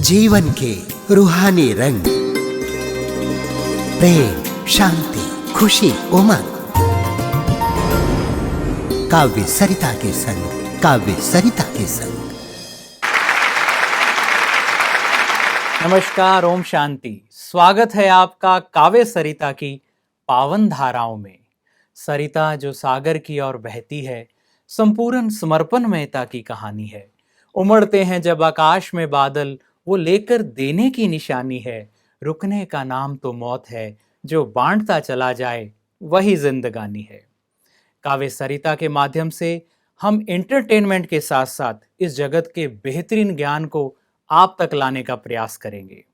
जीवन के रूहानी रंग, प्रेम, शांति, खुशी, उमंग। काव्य सरिता के संग, काव्य सरिता के संग। नमस्कार, ओम शांति। स्वागत है आपका काव्य सरिता की पावन धाराओं में। सरिता जो सागर की ओर बहती है, संपूर्ण समर्पणमयता की कहानी है। उमड़ते हैं जब आकाश में बादल, वो लेकर देने की निशानी है। रुकने का नाम तो मौत है, जो बांटता चला जाए वही जिंदगानी है। काव्य सरिता के माध्यम से हम एंटरटेनमेंट के साथ साथ इस जगत के बेहतरीन ज्ञान को आप तक लाने का प्रयास करेंगे।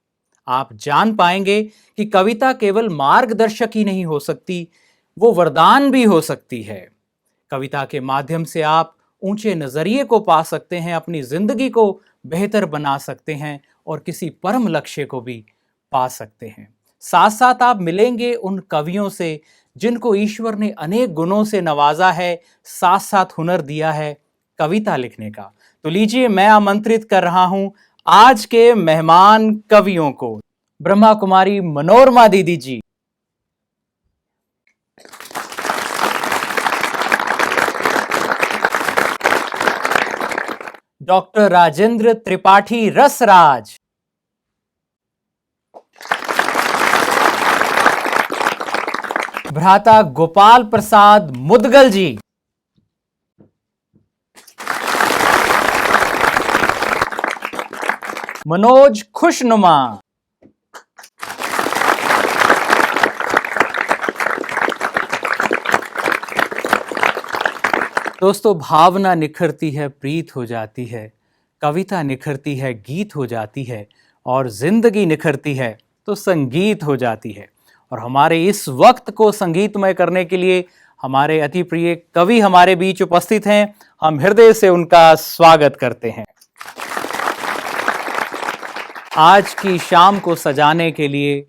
आप जान पाएंगे कि कविता केवल मार्गदर्शक ही नहीं हो सकती, वो वरदान भी हो सकती है। कविता के माध्यम से आप ऊंचे नजरिए को पा सकते हैं, अपनी जिंदगी को बेहतर बना सकते हैं और किसी परम लक्ष्य को भी पा सकते हैं। साथ साथ आप मिलेंगे उन कवियों से जिनको ईश्वर ने अनेक गुणों से नवाजा है, साथ साथ हुनर दिया है कविता लिखने का। तो लीजिए, मैं आमंत्रित कर रहा हूं आज के मेहमान कवियों को। ब्रह्मा कुमारी मनोरमा दीदी जी, डॉक्टर राजेंद्र त्रिपाठी रसराज, भ्राता गोपाल प्रसाद मुदगल जी, मनोज खुशनुमा, दोस्तों, भावना निखरती है, प्रीत हो जाती है, कविता निखरती है, गीत हो जाती है, और जिंदगी निखरती है तो संगीत हो जाती है। और हमारे इस वक्त को संगीतमय करने के लिए हमारे अति प्रिय कवि हमारे बीच उपस्थित हैं। हम हृदय से उनका स्वागत करते हैं। आज की शाम को सजाने के लिए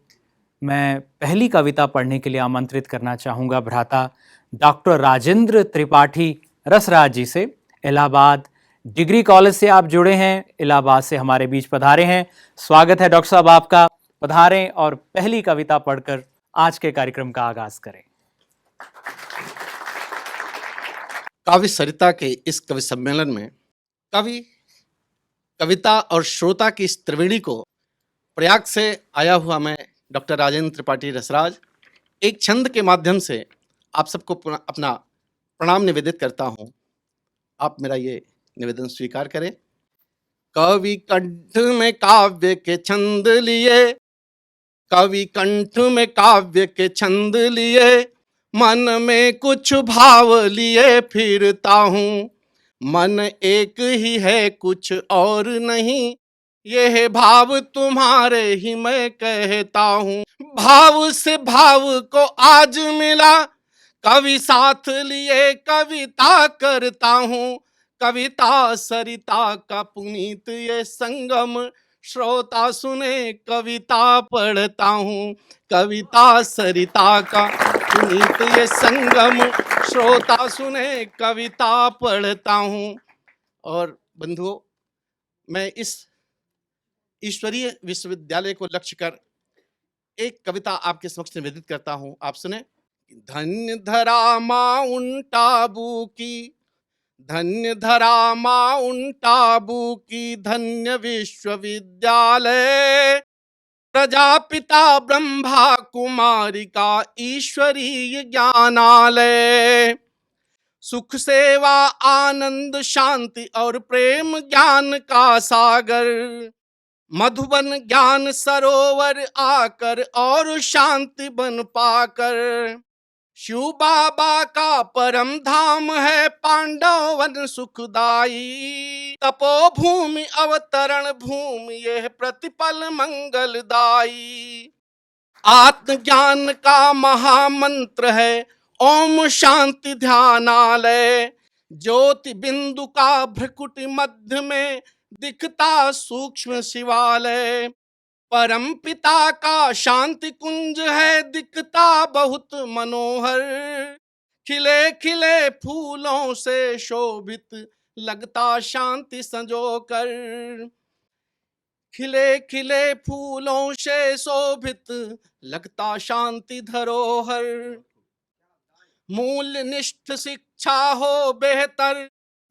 मैं पहली कविता पढ़ने के लिए आमंत्रित करना चाहूँगा भ्राता डॉक्टर राजेंद्र त्रिपाठी रसराज जी से। इलाहाबाद डिग्री कॉलेज से आप जुड़े हैं, इलाहाबाद से हमारे बीच पधारे हैं। स्वागत है डॉक्टर साहब आपका। पधारें और पहली कविता पढ़कर आज के कार्यक्रम का आगाज करें। काव्य सरिता के इस कवि सम्मेलन में कवि, कविता और श्रोता की इस त्रिवेणी को प्रयाग से आया हुआ मैं डॉक्टर राजेंद्र त्रिपाठी रसराज एक छंद के माध्यम से आप सबको अपना प्रणाम निवेदित करता हूँ। आप मेरा ये निवेदन स्वीकार करें। कवि कंठ में काव्य के छंद लिए, कवि कंठ में काव्य के छंद लिए, मन में कुछ भाव लिए फिरता हूँ। मन एक ही है, कुछ और नहीं, यह भाव तुम्हारे ही मैं कहता हूँ। भाव से भाव को आज मिला, कवि साथ लिए कविता करता हूँ। कविता सरिता का पुनीत ये संगम, श्रोता सुने कविता पढ़ता हूँ। कविता सरिता का पुनीत ये संगम, श्रोता सुने कविता पढ़ता हूँ। और बंधुओं, मैं इस ईश्वरीय विश्वविद्यालय को लक्ष्य कर एक कविता आपके समक्ष निवेदित करता हूँ। आप सुने। धन्य धरा माउंट आबू की, धन्य धरा माउंट आबू की, धन्य विश्वविद्यालय, प्रजापिता ब्रह्मा कुमारी का ईश्वरीय ज्ञानालय। सुख सेवा आनंद शांति और प्रेम ज्ञान का सागर, मधुबन ज्ञान सरोवर आकर और शांति बन पाकर। शिव बाबा का परम धाम है पांडवन सुखदाई, तपोभूमि अवतरण भूमि यह प्रतिपल मंगलदाई। आत्मज्ञान का महामंत्र है ओम शांति ध्यानालय, ज्योति बिंदु का भ्रकुटी मध्य में दिखता सूक्ष्म शिवालय। परम पिता का शांति कुंज है दिखता बहुत मनोहर, खिले खिले फूलों से शोभित लगता शांति संजोकर। खिले खिले फूलों से शोभित लगता शांति धरोहर। मूल निष्ठ शिक्षा हो बेहतर,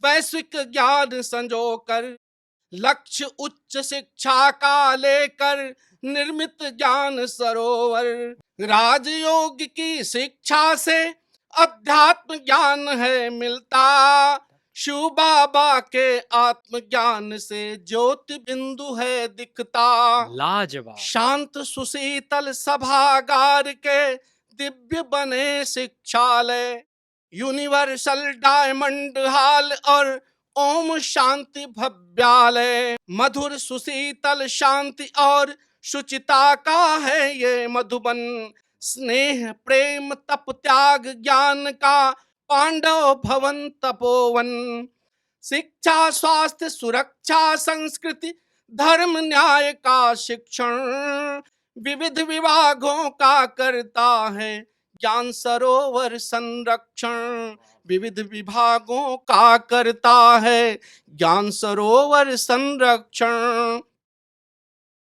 वैश्विक ज्ञान संजोकर, लक्ष्य उच्च शिक्षा का लेकर निर्मित ज्ञान सरोवर। राजयोग की शिक्षा से अध्यात्म ज्ञान है मिलता, शिव बाबा के आत्मज्ञान से ज्योति बिंदु है दिखता। लाजवाब। शांत सुशीतल सभागार के दिव्य बने शिक्षालय, यूनिवर्सल डायमंड हॉल और ओम शांति भव्यालय। मधुर सुशीतल शांति और शुचिता का है ये मधुबन, स्नेह प्रेम तप त्याग ज्ञान का पांडव भवन तपोवन। शिक्षा स्वास्थ्य सुरक्षा संस्कृति धर्म न्याय का शिक्षण, विविध विभागों का करता है ज्ञान सरोवर संरक्षण। विविध विभागों का करता है ज्ञान सरोवर संरक्षण।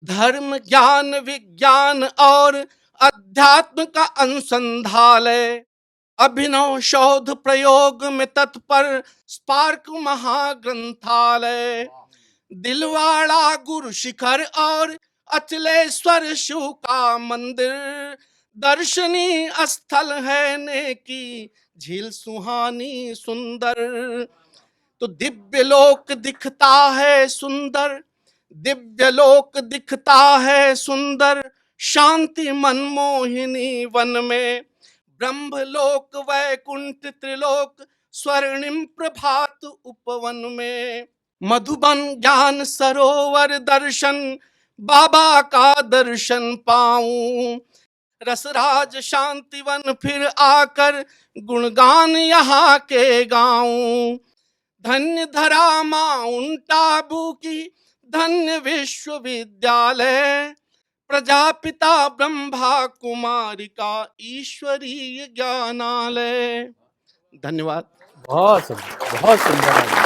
धर्म ज्ञान विज्ञान और अध्यात्म का अनुसंधालय, अभिनव शोध प्रयोग में तत्पर स्पार्क महाग्रंथालय। दिलवाड़ा गुरु शिखर और अचलेश्वर शिव का मंदिर, दर्शनीय स्थल है नेकी झील सुहानी सुंदर। तो दिव्य लोक दिखता है सुंदर, दिव्य लोक दिखता है सुंदर, शांति मनमोहिनी वन में। ब्रह्मलोक वैकुंठ त्रिलोक स्वर्णिम प्रभात उपवन में। मधुबन ज्ञान सरोवर दर्शन, बाबा का दर्शन पाऊं। रसराज शांतिवन फिर आकर गुणगान यहाँ के गाऊं। धन्य धरा माउंट आबू की धन्य विश्वविद्यालय, प्रजापिता ब्रह्मा कुमारी का ईश्वरीय ज्ञानालय। धन्यवाद। बहुत सुंदर, बहुत सुंदर।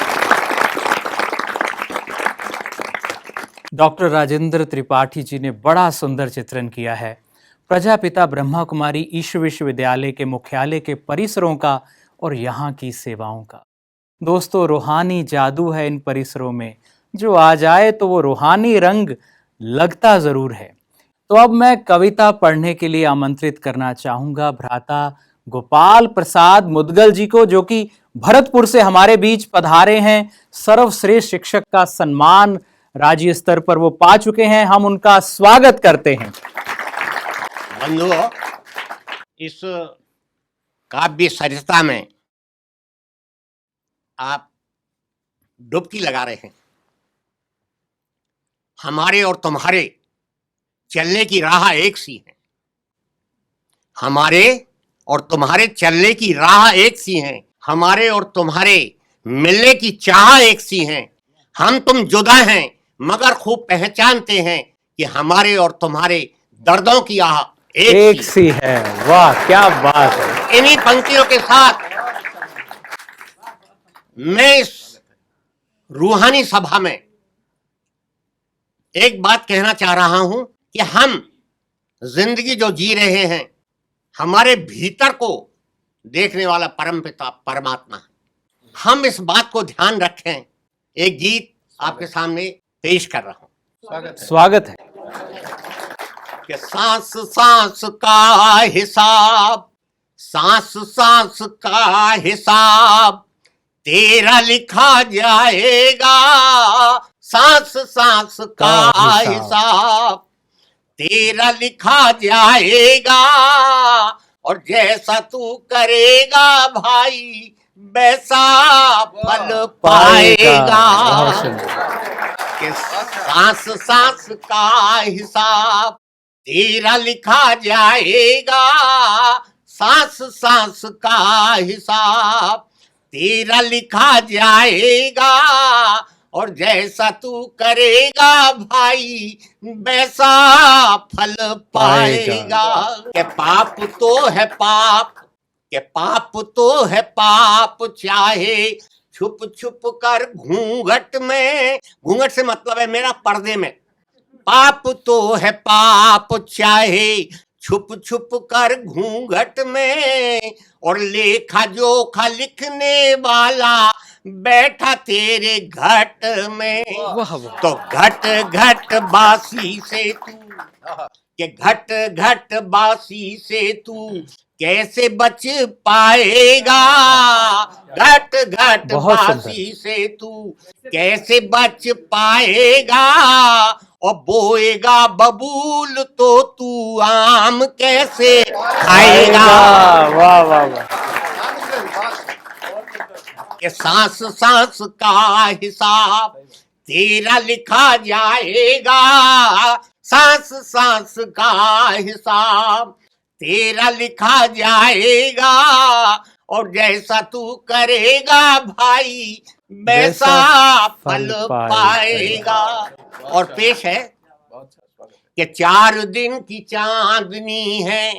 डॉक्टर राजेंद्र त्रिपाठी जी ने बड़ा सुंदर चित्रण किया है प्रजापिता ब्रह्मा कुमारी ईश्वर विश्वविद्यालय के मुख्यालय के परिसरों का और यहाँ की सेवाओं का। दोस्तों, रूहानी जादू है इन परिसरों में, जो आ जाए तो वो रूहानी रंग लगता जरूर है। तो अब मैं कविता पढ़ने के लिए आमंत्रित करना चाहूंगा भ्राता गोपाल प्रसाद मुदगल जी को, जो कि भरतपुर से हमारे बीच पधारे हैं। सर्वश्रेष्ठ शिक्षक का सम्मान राज्य स्तर पर वो पा चुके हैं। हम उनका स्वागत करते हैं। बंधुओं, इस काव्य सरिता में आप डुबकी लगा रहे हैं। हमारे और तुम्हारे चलने की राह एक सी है, हमारे और तुम्हारे चलने की राह एक सी है, हमारे और तुम्हारे मिलने की चाह एक सी है। हम तुम जुदा हैं मगर खूब पहचानते हैं कि हमारे और तुम्हारे दर्दों की आह एक सी है। वाह, क्या बात है। इन्हीं पंक्तियों के साथ मैं इस रूहानी सभा में एक बात कहना चाह रहा हूं कि हम जिंदगी जो जी रहे हैं, हमारे भीतर को देखने वाला परमपिता परमात्मा है। हम इस बात को ध्यान रखें। एक गीत आपके सामने पेश कर रहा हूं। स्वागत है। कि सांस सांस का हिसाब, सांस सांस का हिसाब तेरा लिखा जाएगा। सांस सांस का हिसाब तेरा लिखा जाएगा, और जैसा तू करेगा भाई वैसा फल पाएगा। कि सांस सांस का हिसाब तेरा लिखा जाएगा, सांस सांस का हिसाब तेरा लिखा जाएगा, और जैसा तू करेगा भाई वैसा फल पाएगा। के पाप तो है पाप, के पाप तो है पाप, चाहे छुप छुप कर घूंघट में, घूंघट से मतलब है मेरा पर्दे में, पाप तो है पाप, चाहे छुप छुप कर घूंघट में, और लेखा जोखा लिखने वाला बैठा तेरे घट में। वाह वाह। तो घट घट बासी से तू, कि घट घट बासी से तू कैसे बच पाएगा, घट घट बहुत सुंदर। बासी से तू कैसे बच पाएगा, और बोएगा बबूल तो तू आम कैसे खाएगा। वाह वाह वाह। कि सांस सांस का हिसाब तेरा लिखा जाएगा, सांस सांस का हिसाब तेरा लिखा जाएगा, और जैसा तू करेगा भाई वैसा फल पाएगा। और पेश है कि 4 दिन की चांदनी है,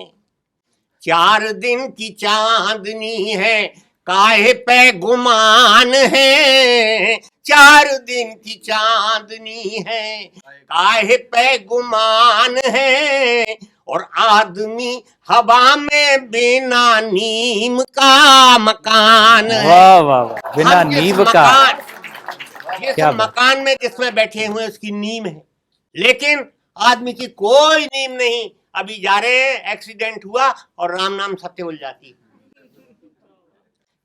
4 दिन की चांदनी है, काहे पे गुमान है, 4 दिन की चांदनी है, काहे पे गुमान है, और आदमी हवा में बिना नीम का मकान है। वाह वाह वाह। बिना हम जिस नींव का। जिस क्या बात। मकान में जिसमें बैठे हुए उसकी नींव है, लेकिन आदमी की कोई नींव नहीं। अभी जा रहे हैं, एक्सीडेंट हुआ और राम नाम सत्य बोल जाती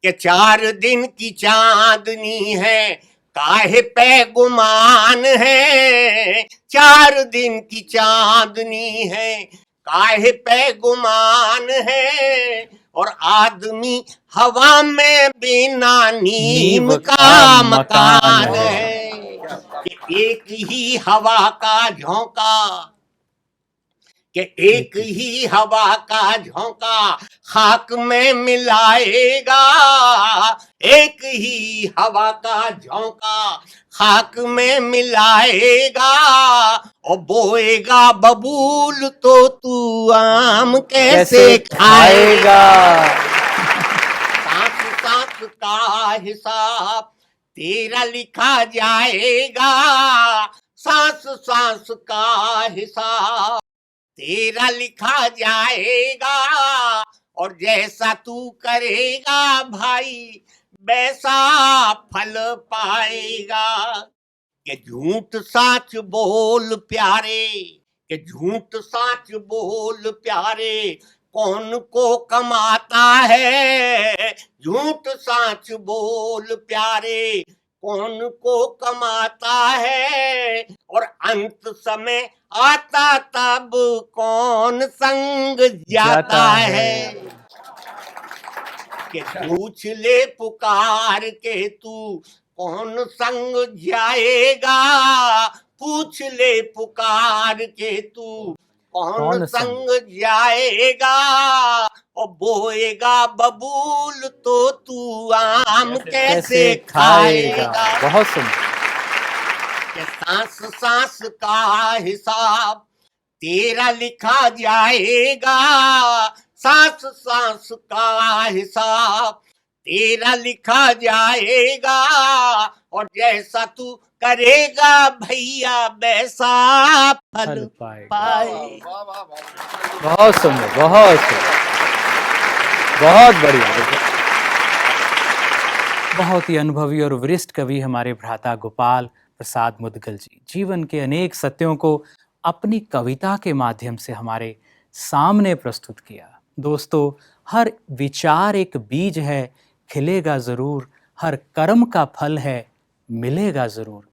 कि 4 दिन की चांदनी है, काहे पे गुमान है, 4 दिन की चांदनी है, काहे पे गुमान है, और आदमी हवा में बिना नीम का मकान है। कि एक ही हवा का झोंका, कि एक ही हवा का झोंका खाक में मिलाएगा, एक ही हवा का झोंका खाक में मिलाएगा, और बोएगा बबूल तो तू आम कैसे खाएगा। सांस सांस का हिसाब तेरा लिखा जाएगा, सांस सांस का हिसाब तेरा लिखा जाएगा, और जैसा तू करेगा भाई वैसा फल पाएगा। कि झूठ साच बोल प्यारे, कि झूठ साच बोल प्यारे, कौन को कमाता है, झूठ साच बोल प्यारे, कौन को कमाता है, और अंत समय आता तब कौन संग जाता है। कि पूछ ले पुकार के तू कौन संग जाएगा, पूछ ले पुकार के तू कौन संग जाएगा, और बोएगा बबूल तो तू आम कैसे खाएगा। बहुत सुंदर। कि सांस सांस का हिसाब तेरा लिखा जाएगा, सांस सांस का हिसाब तेरा लिखा जाएगा, और जैसा तू करेगा भैया वैसा फल पाए। बहुत सुंदर, बहुत सुंदर, बहुत बढ़िया। बहुत ही अनुभवी और वरिष्ठ कवि हमारे भ्राता गोपाल प्रसाद मुदगल जी जीवन के अनेक सत्यों को अपनी कविता के माध्यम से हमारे सामने प्रस्तुत किया। दोस्तों, हर विचार एक बीज है, खिलेगा जरूर, हर कर्म का फल है, मिलेगा जरूर।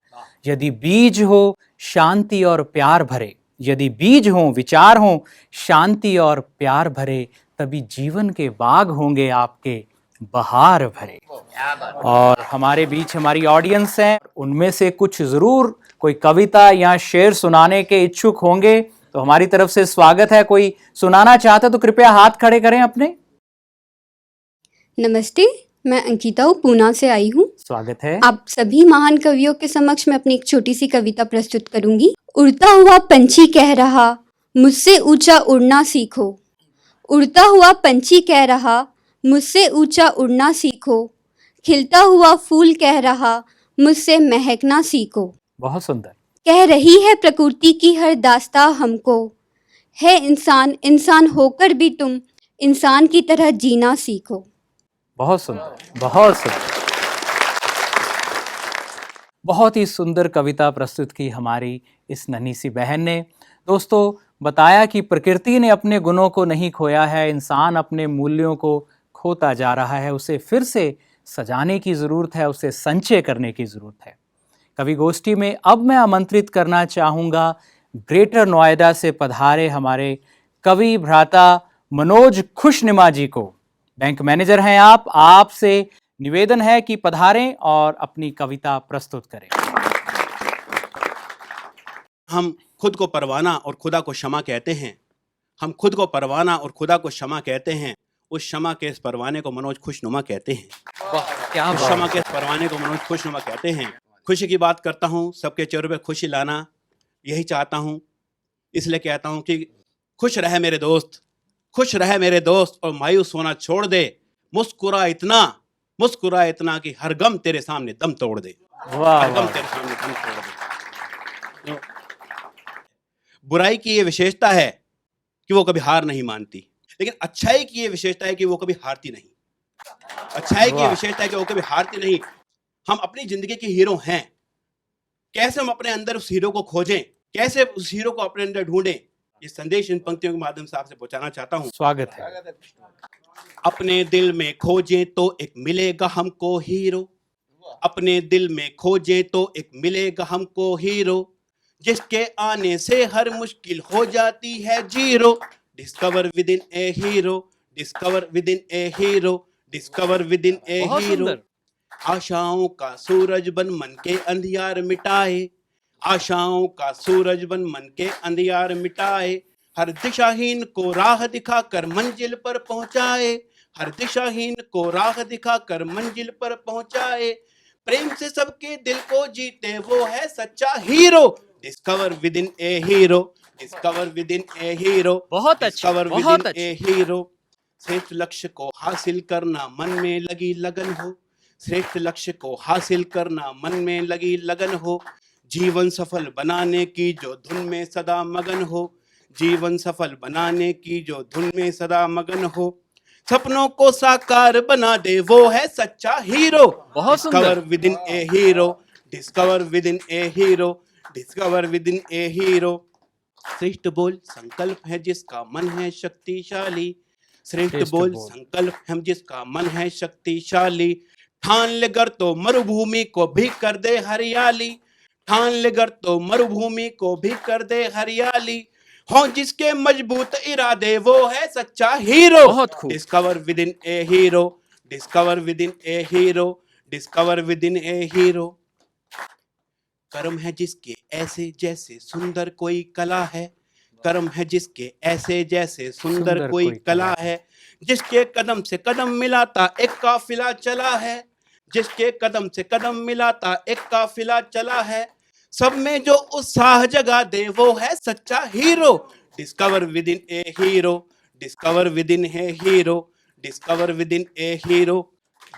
यदि बीज हो शांति और प्यार भरे, यदि बीज हो विचार हो शांति और प्यार भरे, तभी जीवन के बाग होंगे आपके बहार भरे। और हमारे बीच हमारी ऑडियंस है, उनमें से कुछ जरूर कोई कविता या शेर सुनाने के इच्छुक होंगे, तो हमारी तरफ से स्वागत है। कोई सुनाना चाहता तो कृपया हाथ खड़े करें अपने। नमस्ते, मैं अंकिता हूँ, पूना से आई हूँ। स्वागत है। आप सभी महान कवियों के समक्ष मैं अपनी एक छोटी सी कविता प्रस्तुत करूंगी। उड़ता हुआ पंछी कह रहा, मुझसे ऊंचा उड़ना सीखो। उड़ता हुआ पंछी कह रहा, मुझसे ऊंचा उड़ना सीखो। खिलता हुआ फूल कह रहा, मुझसे महकना सीखो। बहुत सुंदर। कह रही है प्रकृति की हर दास्तां हमको, है इंसान इंसान होकर भी तुम इंसान की तरह जीना सीखो। बहुत सुंदर, बहुत सुंदर। बहुत ही सुंदर कविता प्रस्तुत की हमारी इस नन्ही सी बहन ने। दोस्तों, बताया कि प्रकृति ने अपने गुणों को नहीं खोया है, इंसान अपने मूल्यों को खोता जा रहा है, उसे फिर से सजाने की ज़रूरत है, उसे संचय करने की ज़रूरत है। कवि गोष्ठी में अब मैं आमंत्रित करना चाहूँगा ग्रेटर नोएडा से पधारे हमारे कवि भ्राता मनोज खुशनिमा जी को। बैंक मैनेजर हैं आप, आपसे निवेदन है कि पधारें और अपनी कविता प्रस्तुत करें। हम खुद को परवाना और खुदा को क्षमा कहते हैं। हम खुद को परवाना और खुदा को क्षमा कहते हैं। उस क्षमा के इस परवाने को मनोज खुशनुमा कहते हैं। क्या उस क्षमा के इस परवाने को मनोज खुशनुमा कहते हैं। खुशी की बात करता हूँ, सबके चेहरों पे खुशी लाना यही चाहता हूँ, इसलिए कहता हूँ कि खुश रहे मेरे दोस्त, खुश रहे मेरे दोस्त और मायूस होना छोड़ दे। मुस्कुरा इतना कि हर गम तेरे सामने दम तोड़ दे। वाह, हर गम वाह। तेरे सामने दम तोड़ दे। बुराई की ये विशेषता है कि वो कभी हार नहीं मानती, लेकिन अच्छाई की ये विशेषता है कि वो कभी हारती नहीं। अच्छाई की ये वाह। विशेषता है कि वो कभी हारती नहीं। हम अपनी जिंदगी के हीरो हैं। कैसे हम अपने अंदर उस हीरो को खोजें, कैसे उस हीरो को अपने अंदर ढूंढें, ये संदेश इन पंक्तियों के माध्यम से आपसे पहुंचाना चाहता हूं। स्वागत है। अपने दिल में खोजें तो एक मिलेगा हमको हीरो। अपने दिल में खोजें तो एक मिलेगा हमको हीरो, जिसके आने से हर मुश्किल हो जाती है zero. Discover within a hero, discover within a hero, discover within a बहुत हीरो। सुंदर। आशाओं का सूरज बन मन के अंधियार मिटाए, आशाओं का सूरज बन मन के अंधियार मिटाए। हर दिशाहीन को राह दिखाकर मंजिल पर पहुंचाए, हर दिशाहीन को राह दिखाकर मंजिल पर पहुंचाए। प्रेम से सबके दिल को जीते वो है सच्चा hero. Discover within a hero, discover within a hero, बहुत अच्छे, डिस्कवर विद बहुत इन अच्छे। ए हीरो। श्रेष्ठ लक्ष्य को हासिल करना मन में लगी लगन हो, श्रेष्ठ लक्ष्य को हासिल करना मन में लगी लगन हो। जीवन सफल बनाने की जो धुन में सदा मगन हो, जीवन सफल बनाने की जो धुन में सदा मगन हो। सपनों को साकार बना दे वो है सच्चा हीरो। बहुत सुंदर। Discover within a hero, discover within a hero, discover within a hero. श्रेष्ठ बोल संकल्प है जिसका मन है शक्तिशाली, श्रेष्ठ श्रेष्ठ बोल बोल। संकल्प है जिसका मन है शक्तिशाली। ठान ले गर तो मरुभूमि को भी कर दे हरियाली, ठान ले गर तो मरुभूमि को भी कर दे हरियाली। हो जिसके मजबूत इरादे वो है सच्चा हीरो। बहुत खूब। Discover within a hero, discover within a hero, discover within a hero. कर्म है जिसके ऐसे जैसे सुंदर कोई कला है, कर्म है जिसके ऐसे जैसे सुंदर कोई कला है। जिसके कदम से कदम मिलाता एक काफिला चला है, जिसके कदम से कदम मिलाता एक काफिला चला है। सब में जो उत्साह जगा दे वो है सच्चा hero. Discover within a hero, discover within a hero, discover within a hero.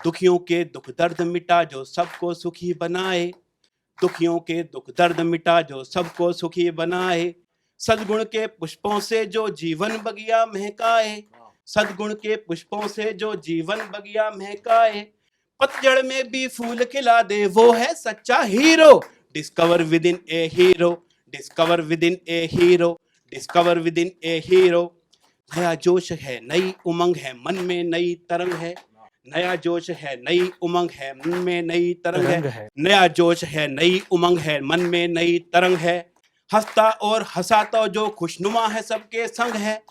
दुखियों के दुख दर्द मिटा जो सबको सुखी बनाए, दुखियों के दुख दर्द मिटा जो सबको सुखी बनाए। सद्गुण के पुष्पों से जो जीवन बगिया महकाए, सद्गुण के पुष्पों से जो जीवन बगिया महकाए। पतझड़ में भी फूल खिला दे वो है सच्चा hero. Discover within a hero, discover within a hero, discover within a hero. नया जोश है नई उमंग है मन में नई तरंग है, नया जोश है नई उमंग है मन में नई तरंग है, नया जोश है नई उमंग है मन में नई तरंग है। हंसता और हंसाता जो खुशनुमा है सबके संग है,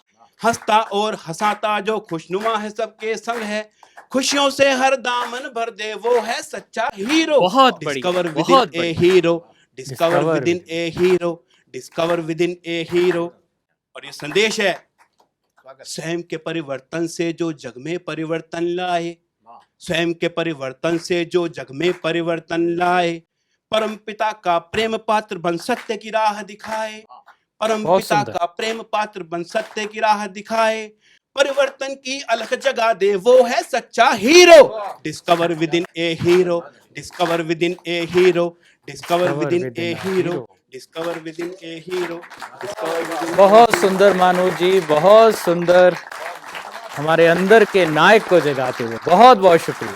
हंसता और हंसाता जो खुशनुमा है सबके संग है। खुशियों से हर दामन भर दे वो है सच्चा हीरो। बहुत डिस्कवर बढ़िया, विद इन बहुत ए बढ़िया। Hero, discover Discover with in a hero, discover within a hero. और ये संदेश है स्वयं के परिवर्तन से जो जग में परिवर्तन लाए, स्वयं के परिवर्तन से जो जग में परिवर्तन लाए। परम पिता का प्रेम पात्र बन सत्य की राह दिखाए, परम बहुत पिता सुंदर। का प्रेम पात्र बन सत्य की राह दिखाए। परिवर्तन की अलख जगा दे वो है सच्चा hero. Discover within a hero, discover within a hero, discover within a hero, discover within a hero, discover with in. बहुत सुंदर मानोज जी, बहुत सुंदर, हमारे अंदर के नायक को जगाते हुए बहुत बहुत शुक्रिया।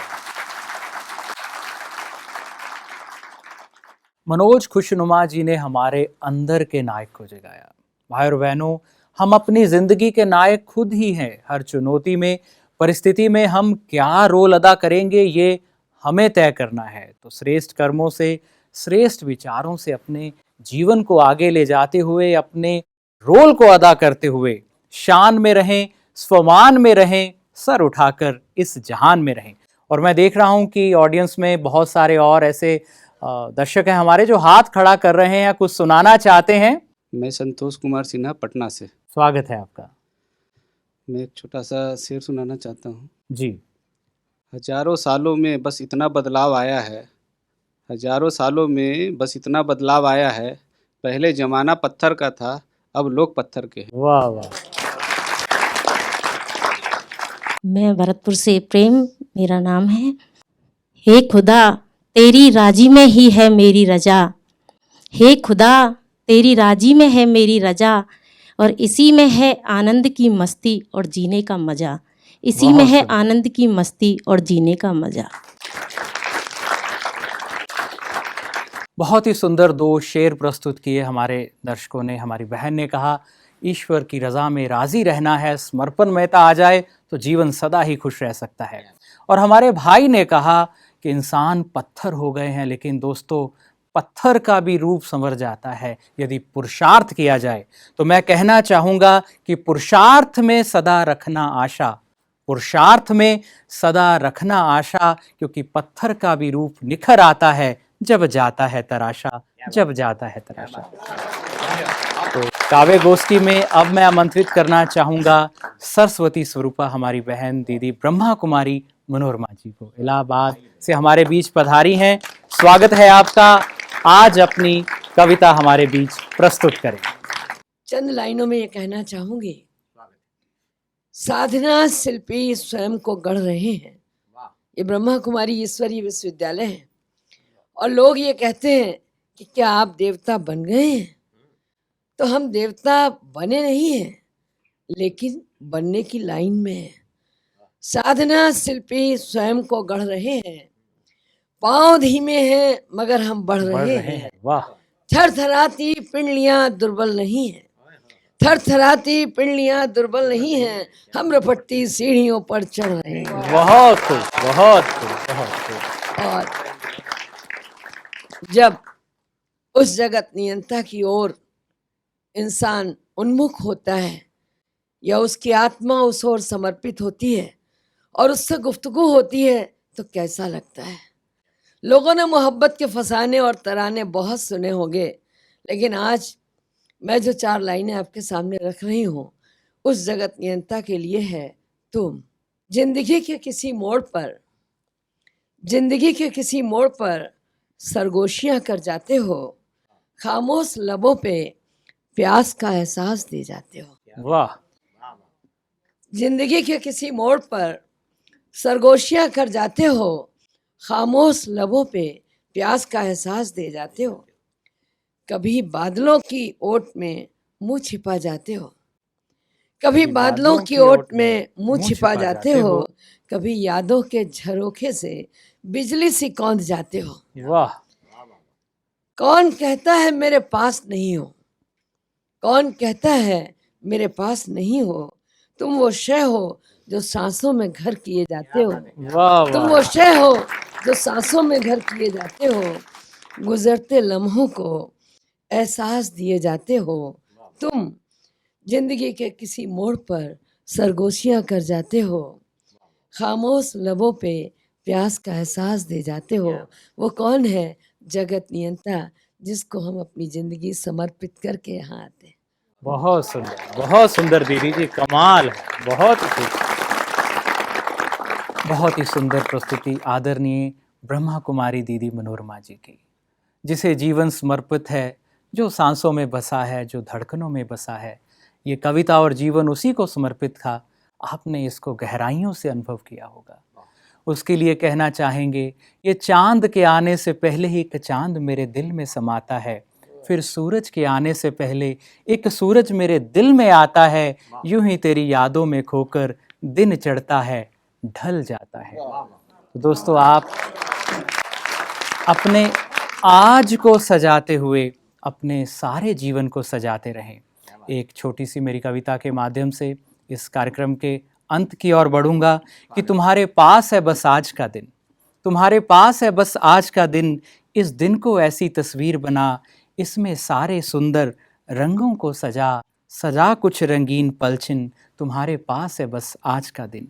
मनोज खुशनुमा जी ने हमारे अंदर के नायक को जगाया। भाई और बहनों, हम अपनी जिंदगी के नायक खुद ही हैं। हर चुनौती में, परिस्थिति में हम क्या रोल अदा करेंगे ये हमें तय करना है। तो श्रेष्ठ कर्मों से, श्रेष्ठ विचारों से अपने जीवन को आगे ले जाते हुए, अपने रोल को अदा करते हुए शान में रहें, स्वमान में रहें, सर उठाकर इस जहान में रहें। और मैं देख रहा हूं कि ऑडियंस में बहुत सारे और ऐसे दर्शक हैं हमारे जो हाथ खड़ा कर रहे हैं या कुछ सुनाना चाहते हैं। मैं संतोष कुमार सिन्हा पटना से। स्वागत है आपका। मैं एक छोटा सा शेर सुनाना चाहता हूँ। जी। हजारों सालों में बस इतना बदलाव आया है, हजारों सालों में बस इतना बदलाव आया है, पहले जमाना पत्थर का था, अब लोग पत्थर के हैं। वाह वाह। मैं भरतपुर से प्रेम मेरा नाम है। हे खुदा तेरी राजी में ही है मेरी रजा, हे खुदा तेरी राजी में है मेरी रजा, और इसी में है आनंद की मस्ती और जीने का मज़ा, इसी में है आनंद की मस्ती और जीने का मज़ा। बहुत ही सुंदर दो शेर प्रस्तुत किए हमारे दर्शकों ने। हमारी बहन ने कहा ईश्वर की रज़ा में राज़ी रहना है, समर्पणमयता आ जाए तो जीवन सदा ही खुश रह सकता है। और हमारे भाई ने कहा कि इंसान पत्थर हो गए हैं, लेकिन दोस्तों पत्थर का भी रूप संवर जाता है यदि पुरुषार्थ किया जाए। तो मैं कहना चाहूँगा कि पुरुषार्थ में सदा रखना आशा, पुरुषार्थ में सदा रखना आशा, क्योंकि पत्थर का भी रूप निखर आता है जब जाता है तराशा, जब जाता है तराशा। तो काव्य गोष्ठी में अब मैं आमंत्रित करना चाहूँगा सरस्वती स्वरूपा हमारी बहन दीदी ब्रह्मा कुमारी मनोरमा जी को। इलाहाबाद से हमारे बीच पधारी हैं, स्वागत है आपका। आज अपनी कविता हमारे बीच प्रस्तुत करें। चंद लाइनों में ये कहना चाहूंगी, साधना शिल्पी स्वयं को गढ़ रहे हैं। ये ब्रह्मा कुमारी ईश्वरीय विश्वविद्यालय है और लोग ये कहते हैं कि क्या आप देवता बन गए हैं? तो हम देवता बने नहीं हैं, लेकिन बनने की लाइन में हैं। साधना शिल्पी स्वयं को गढ़ रहे हैं, पांव धीमे हैं मगर हम बढ़ रहे हैं। वाह। थरथराती पिंडलियां दुर्बल नहीं हैं, थरथराती पिंडलियां दुर्बल नहीं हैं, हम रपटती सीढ़ियों पर चढ़ रहे हैं। बहुत खूब, बहुत खूब, बहुत खूब। और जब उस जगत नियंता की ओर इंसान उन्मुख होता है या उसकी आत्मा उस ओर समर्पित होती है और उससे गुफ्तगू होती है तो कैसा लगता है। लोगों ने मोहब्बत के फसाने और तराने बहुत सुने होंगे, लेकिन आज मैं जो 4 लाइनें आपके सामने रख रही हूँ उस जगत नियंता के लिए है। तुम जिंदगी के किसी मोड़ पर, जिंदगी के किसी मोड़ पर सरगोशियाँ कर जाते हो, खामोश लबों पे प्यास का एहसास दे जाते हो। वाह। जिंदगी के किसी मोड़ पर सरगोशियाँ कर जाते हो, खामोश लबों पे प्यास का एहसास दे जाते हो। कभी बादलों की ओट में मुंह छिपा जाते हो, कभी बादलों की ओट में मुंह छिपा जाते हो, कभी यादों के झरोखे से बिजली सी कौंध जाते हो। वाह। कौन कहता है मेरे पास नहीं हो, कौन कहता है मेरे पास नहीं हो, तुम वो शय हो जो सांसों में घर किए जाते हो। वाह। तुम वो शय हो जो सांसों में घर किए जाते हो, गुजरते लम्हों को एहसास दिए जाते हो। तुम जिंदगी के किसी मोड़ पर सरगोशियाँ कर जाते हो, खामोश लबों पे प्यास का एहसास दे जाते हो। वो कौन है? जगत नियंता, जिसको हम अपनी जिंदगी समर्पित करके यहाँ आते हैं। बहुत सुंदर दीदी जी, कमाल है। बहुत ही सुंदर प्रस्तुति आदरणीय ब्रह्मा कुमारी दीदी मनोरमा जी की, जिसे जीवन समर्पित है, जो सांसों में बसा है, जो धड़कनों में बसा है। ये कविता और जीवन उसी को समर्पित था। आपने इसको गहराइयों से अनुभव किया होगा। उसके लिए कहना चाहेंगे, ये चांद के आने से पहले ही एक चांद मेरे दिल में समाता है, फिर सूरज के आने से पहले एक सूरज मेरे दिल में आता है, यूं ही तेरी यादों में खोकर दिन चढ़ता है, ढल जाता है। तो दोस्तों, आप अपने आज को सजाते हुए अपने सारे जीवन को सजाते रहें। एक छोटी सी मेरी कविता के माध्यम से इस कार्यक्रम के अंत की ओर बढ़ूंगा कि तुम्हारे पास है बस आज का दिन, तुम्हारे पास है बस आज का दिन, इस दिन को ऐसी तस्वीर बना, इसमें सारे सुंदर रंगों को सजा, सजा कुछ रंगीन पलछिन, तुम्हारे पास है बस आज का दिन।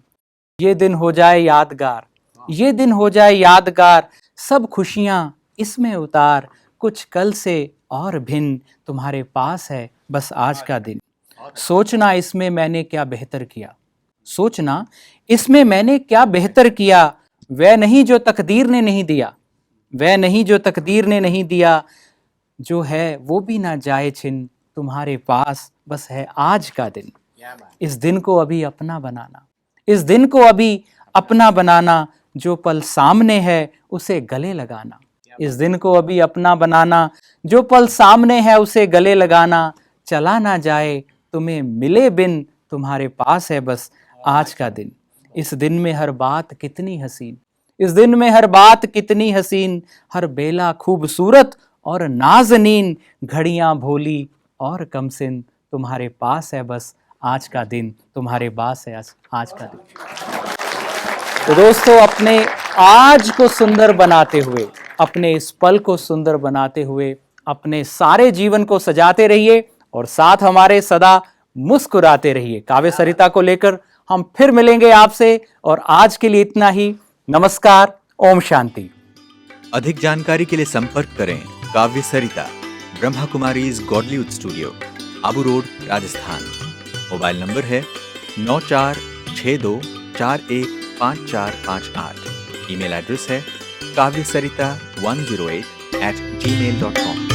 ये दिन हो जाए यादगार, ये दिन हो जाए यादगार, सब खुशियाँ इसमें उतार, कुछ कल से और भिन्न, तुम्हारे पास है बस आज का दिन। सोचना इसमें मैंने क्या बेहतर किया, सोचना इसमें मैंने क्या बेहतर किया, वह नहीं जो तकदीर ने नहीं दिया, वह नहीं जो तकदीर ने नहीं दिया, जो है वो भी ना जाए छिन, तुम्हारे पास बस है आज का दिन। इस दिन को अभी अपना बनाना, इस दिन को अभी अपना बनाना, जो पल सामने है उसे गले लगाना, इस दिन को अभी अपना बनाना, जो पल सामने है उसे गले लगाना, चला ना जाए तुम्हें मिले बिन, तुम्हारे पास है बस आज का दिन। इस दिन में हर बात कितनी हसीन, इस दिन में हर बात कितनी हसीन, हर बेला खूबसूरत और नाज़नीन, घड़ियां भोली और कमसिन, तुम्हारे पास है बस आज का दिन, तुम्हारे पास है आज का दिन। तो दोस्तों, अपने आज को सुंदर बनाते हुए, अपने इस पल को सुंदर बनाते हुए, अपने सारे जीवन को सजाते रहिए और साथ हमारे सदा मुस्कुराते रहिए। काव्य सरिता को लेकर हम फिर मिलेंगे आपसे, और आज के लिए इतना ही। नमस्कार, ओम शांति। अधिक जानकारी के लिए संपर्क करें Kavya Sarita, Brahma Kumaris Godlywood studio, Abu Road, Rajasthan. Mobile number है 9462415458। ईमेल एड्रेस है kavyasarita108@gmail.com।